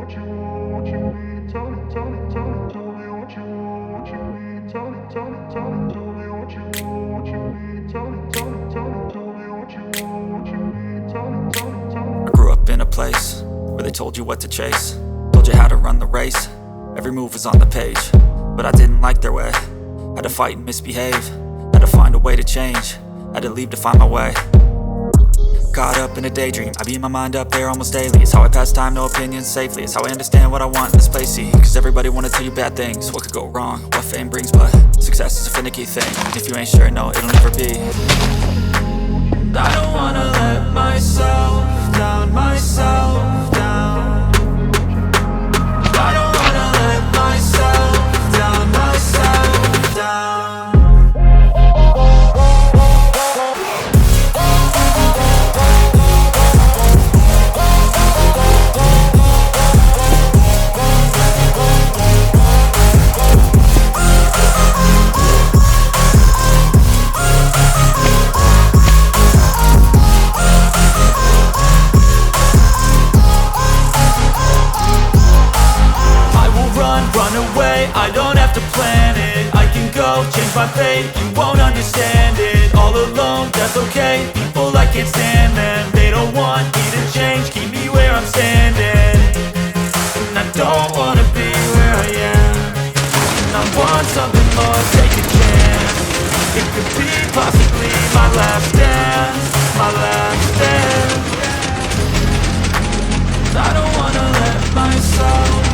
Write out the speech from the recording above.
I grew up in a place where they told you what to chase, told you how to run the race. Every move was on the page, but I didn't like their way. Had to fight and misbehave, had to find a way to change, had to leave to find my way. Caught up in a daydream, I beat my mind up there almost daily. It's how I pass time, no opinions safely. It's how I understand what I want in this place, see. Cause everybody wanna tell you bad things, what could go wrong, what fame brings. But success is a finicky thing, and if you ain't sure, no, it'll never be. I don't wanna let myself down, myself down. I don't wanna let myself down, myself down. Run away, I don't have to plan it. I can go, change my fate, you won't understand it. All alone, that's okay, people I can't stand them. They don't want me to change, keep me where I'm standing. And I don't wanna be where I am, and I want something more, take a chance. It could be possibly my last dance, my last dance. I don't wanna let myself